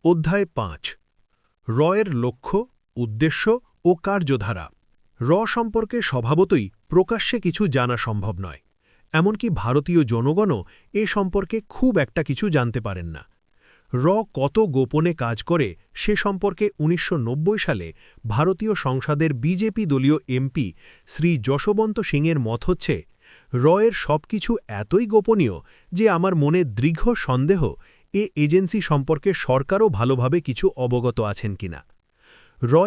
অধ্যায় ৫ রয়ের লক্ষ্য, উদ্দেশ্য ও কার্যধারা। সম্পর্কে স্বভাবতই প্রকাশ্যে কিছু জানা সম্ভব নয়। এমনকি ভারতীয় জনগণও এ সম্পর্কে খুব একটা কিছু জানতে পারেন না। কত গোপনে কাজ করে সে সম্পর্কে ১৯৯০ সালে ভারতীয় সংসদের বিজেপি দলীয় এমপি শ্রী যশবন্ত সিংয়ের মত হচ্ছে, এর সবকিছু এতই গোপনীয় যে আমার মনে দৃঢ় সন্দেহ এ এজেন্সি সম্পর্কে সরকারও ভালোভাবে কিছু অবগত আছেন কিনা।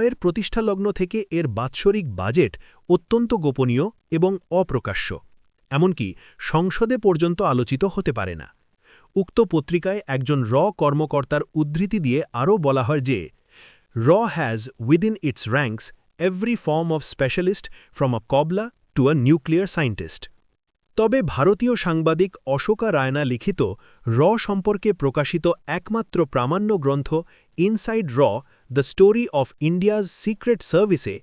এর প্রতিষ্ঠালগ্ন থেকে এর বাৎসরিক বাজেট অত্যন্ত গোপনীয় এবং অপ্রকাশ্য, এমনকি সংসদে পর্যন্ত আলোচিত হতে পারে না। উক্ত পত্রিকায় একজন কর্মকর্তার উদ্ধৃতি দিয়ে আরও বলা হয় যে, has within its ranks every form of specialist from a cobbler to a nuclear scientist. তবে ভারতীয় সাংবাদিক অশোকা রায়না লিখিত সম্পর্কে প্রকাশিত একমাত্র প্রামাণ্য গ্রন্থ inside the story of India's secret সার্ভিসে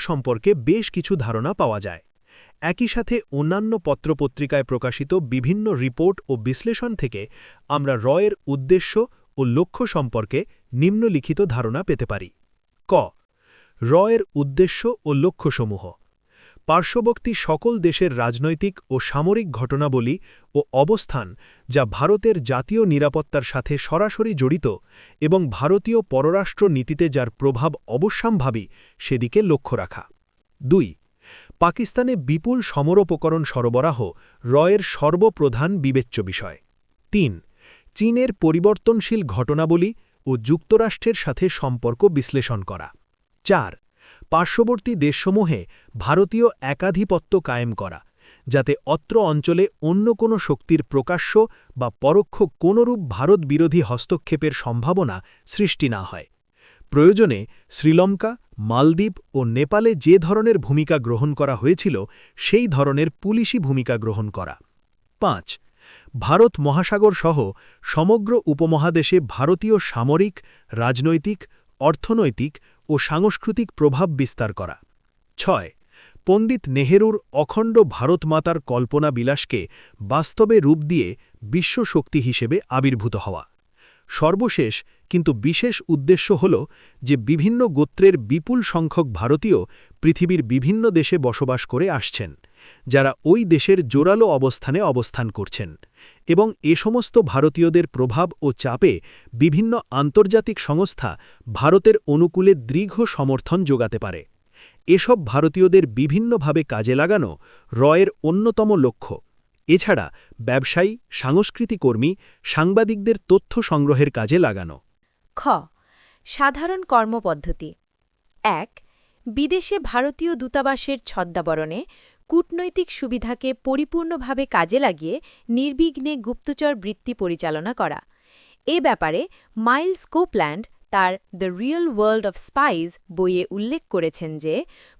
সম্পর্কে বেশ কিছু ধারণা পাওয়া যায়। একই সাথে অন্যান্য পত্রপত্রিকায় প্রকাশিত বিভিন্ন রিপোর্ট ও বিশ্লেষণ থেকে আমরা এর উদ্দেশ্য ও লক্ষ্য সম্পর্কে নিম্নলিখিত ধারণা পেতে পারি। এর উদ্দেশ্য ও লক্ষ্যসমূহ: পার্শ্ববর্তী সকল দেশের রাজনৈতিক ও সামরিক ঘটনাবলী ও অবস্থান যা ভারতের জাতীয় নিরাপত্তার সাথে সরাসরি জড়িত এবং ভারতীয় পররাষ্ট্র নীতিতে যার প্রভাব অবশ্যম্ভাবী সেদিকে লক্ষ্য রাখা। ২. পাকিস্তানে বিপুল সমরোপকরণ সরবরাহ এর সর্বপ্রধান বিবেচ্য বিষয়। ৩. চীনের পরিবর্তনশীল ঘটনাবলী ও যুক্তরাষ্ট্রের সাথে সম্পর্ক বিশ্লেষণ করা। ৪. পার্শ্ববর্তী দেশসমূহে ভারতীয় একাধিপত্য কায়েম করা, যাতে অত্র অঞ্চলে অন্য কোনো শক্তির প্রকাশ্য বা পরোক্ষ কোনরূপ ভারত বিরোধী হস্তক্ষেপের সম্ভাবনা সৃষ্টি না হয়। প্রয়োজনে শ্রীলঙ্কা, মালদ্বীপ ও নেপালে যে ধরনের ভূমিকা গ্রহণ করা হয়েছিল সেই ধরনের পুলিশি ভূমিকা গ্রহণ করা। ৫. ভারত মহাসাগর সহ সমগ্র উপমহাদেশে ভারতীয় সামরিক, রাজনৈতিক, অর্থনৈতিক ও সাংস্কৃতিক প্রভাব বিস্তার করা। ৬. পণ্ডিত নেহেরুর অখণ্ড ভারতমাতার কল্পনা বিলাসকে বাস্তবে রূপ দিয়ে বিশ্বশক্তি হিসেবে আবির্ভূত হওয়া। সর্বশেষ কিন্তু বিশেষ উদ্দেশ্য হল যে বিভিন্ন গোত্রের বিপুল সংখ্যক ভারতীয় পৃথিবীর বিভিন্ন দেশে বসবাস করে আসছেন, যারা ওই দেশের জোরালো অবস্থানে অবস্থান করছেন, এবং এ সমস্ত ভারতীয়দের প্রভাব ও চাপে বিভিন্ন আন্তর্জাতিক সংস্থা ভারতের অনুকূলে দৃঢ় সমর্থন যোগাতে পারে। এসব ভারতীয়দের বিভিন্নভাবে কাজে লাগানো এর অন্যতম লক্ষ্য। এছাড়া ব্যবসায়ী, সাংস্কৃতিক কর্মী, সাংবাদিকদের তথ্য সংগ্রহের কাজে লাগানো। খ. সাধারণ কর্মপদ্ধতি। ১. বিদেশে ভারতীয় দূতাবাসের ছদ্মাবরণে কূটনৈতিক সুবিধাকে পরিপূর্ণভাবে কাজে লাগিয়ে নির্বিঘ্নে গুপ্তচর বৃত্তি পরিচালনা করা। এ ব্যাপারে মাইলস কোপল্যান্ড তার দ্য রিয়েল ওয়ার্ল্ড অফ স্পাইজ বইয়ে উল্লেখ করেছেন যে,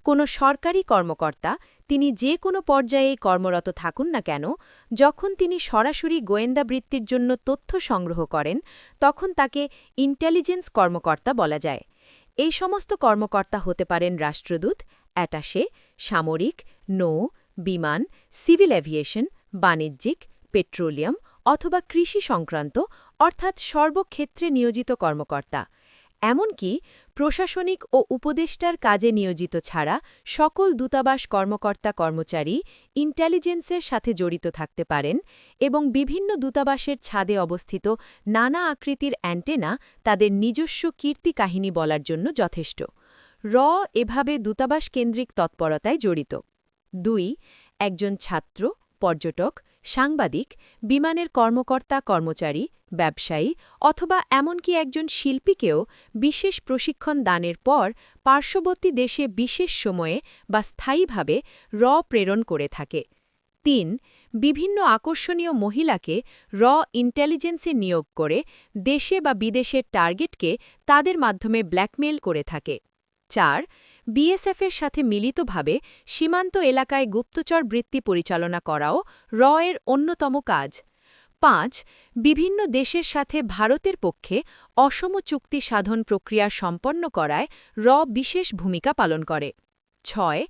কোনো সরকারি কর্মকর্তা, তিনি যে কোনো পর্যায়ে কর্মরত থাকুন না কেন, যখন তিনি সরাসরি গোয়েন্দা বৃত্তির জন্য তথ্য সংগ্রহ করেন, তখন তাকে ইন্টেলিজেন্স কর্মকর্তা বলা যায়। এই সমস্ত কর্মকর্তা হতে পারেন রাষ্ট্রদূত, অ্যাটাশে, সামরিক, নৌ, বিমান, সিভিল এভিয়েশন, বাণিজ্যিক, পেট্রোলিয়াম অথবা কৃষি সংক্রান্ত, অর্থাৎ সর্বক্ষেত্রে নিয়োজিত কর্মকর্তা। এমনকি প্রশাসনিক ও উপদেষ্টার কাজে নিয়োজিত ছাড়া সকল দূতাবাস কর্মকর্তা-কর্মচারী ইন্টেলিজেন্সের সাথে জড়িত থাকতে পারেন এবং বিভিন্ন দূতাবাসের ছাদে অবস্থিত নানা আকৃতির অ্যান্টেনা তাদের নিজস্ব কীর্তি কাহিনী বলার জন্য যথেষ্ট। এভাবে দূতাবাস কেন্দ্রিক তৎপরতায় জড়িত। ২. একজন ছাত্র, পর্যটক, সাংবাদিক, বিমানের কর্মকর্তা-কর্মচারী, ব্যবসায়ী অথবা এমনকি একজন শিল্পীকেও বিশেষ প্রশিক্ষণ দানের পর পার্শ্ববর্তী দেশে বিশেষ সময়ে বা স্থায়ীভাবে প্রেরণ করে থাকে। ৩. বিভিন্ন আকর্ষণীয় মহিলাকে ইন্টেলিজেন্সে নিয়োগ করে দেশে বা বিদেশের টার্গেটকে তাদের মাধ্যমে ব্ল্যাকমেইল করে থাকে। ৪. বিএসএফের সাথে মিলিতভাবে সীমান্ত এলাকায় গুপ্তচর বৃত্তি পরিচালনা করাও এর অন্যতম কাজ। ৫. বিভিন্ন দেশের সাথে ভারতের পক্ষে অসম চুক্তি সাধন প্রক্রিয়া সম্পন্ন করায় বিশেষ ভূমিকা পালন করে। ৬.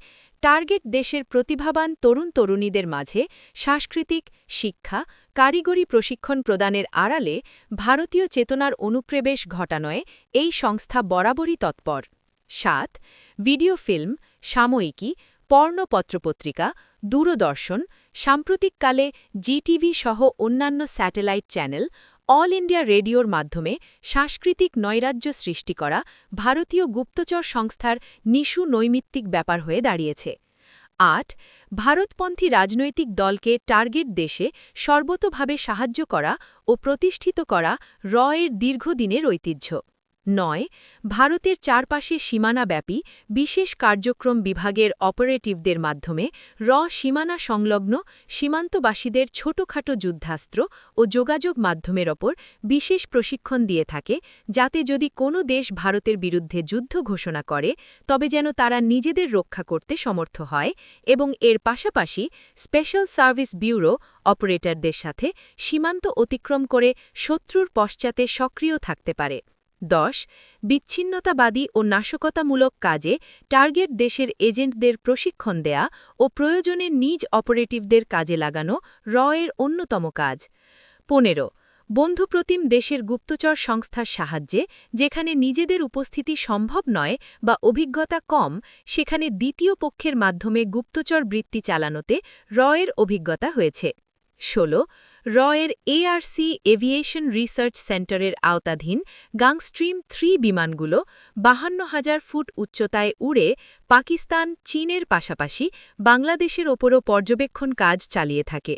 টার্গেট দেশের প্রতিভাবান তরুণ-তরুণীদের মাঝে সাংস্কৃতিক, শিক্ষা, কারিগরি প্রশিক্ষণ প্রদানের আড়ালে ভারতীয় চেতনার অনুপ্রবেশ ঘটানোয় এই সংস্থা বরাবরই তৎপর। ৭. ভিডিও ফিল্ম, সাময়িকী, পর্ণ পত্রপত্রিকা, দূরদর্শন, সাম্প্রতিককালে জিটিভি সহ অন্যান্য স্যাটেলাইট চ্যানেল, অল ইন্ডিয়া রেডিওর মাধ্যমে সাংস্কৃতিক নৈরাজ্য সৃষ্টি করা ভারতীয় গুপ্তচর সংস্থার নিশু নৈমিত্তিক ব্যাপার হয়ে দাঁড়িয়েছে। ৮. ভারতপন্থী রাজনৈতিক দলকে টার্গেট দেশে সর্বতোভাবে সাহায্য করা ও প্রতিষ্ঠিত করা এর দীর্ঘদিনের ঐতিহ্য। ৯. ভারতের চারপাশে সীমানাব্যাপী বিশেষ কার্যক্রম বিভাগের অপারেটিভদের মাধ্যমে সীমানা সংলগ্ন সীমান্তবাসীদের ছোটখাটো যুদ্ধাস্ত্র ও যোগাযোগ মাধ্যমের ওপর বিশেষ প্রশিক্ষণ দিয়ে থাকে, যাতে যদি কোনো দেশ ভারতের বিরুদ্ধে যুদ্ধ ঘোষণা করে তবে যেন তারা নিজেদের রক্ষা করতে সমর্থ হয়, এবং এর পাশাপাশি স্পেশাল সার্ভিস ব্যুরো অপারেটরদের সাথে সীমান্ত অতিক্রম করে শত্রুর পশ্চাতে সক্রিয় থাকতে পারে। ১০. বিচ্ছিন্নতাবাদী ও নাশকতামূলক কাজে টার্গেট দেশের এজেন্টদের প্রশিক্ষণ দেয়া ও প্রয়োজনে নিজ অপারেটিভদের কাজে লাগানো এর অন্যতম কাজ। ১৫. বন্ধুপ্রতিম দেশের গুপ্তচর সংস্থার সাহায্যে যেখানে নিজেদের উপস্থিতি সম্ভব নয় বা অভিজ্ঞতা কম, সেখানে দ্বিতীয় পক্ষের মাধ্যমে গুপ্তচর বৃত্তি চালানোতে এর অভিজ্ঞতা হয়েছে। ১৬. এর এআরসি এভিয়েশন রিসার্চ সেন্টারের আওতাধীন গাংস্ট্রিম ৩ বিমানগুলো ৫২,০০০ ফুট উচ্চতায় উড়ে পাকিস্তান, চীনের পাশাপাশি বাংলাদেশের ওপরও পর্যবেক্ষণ কাজ চালিয়ে থাকে।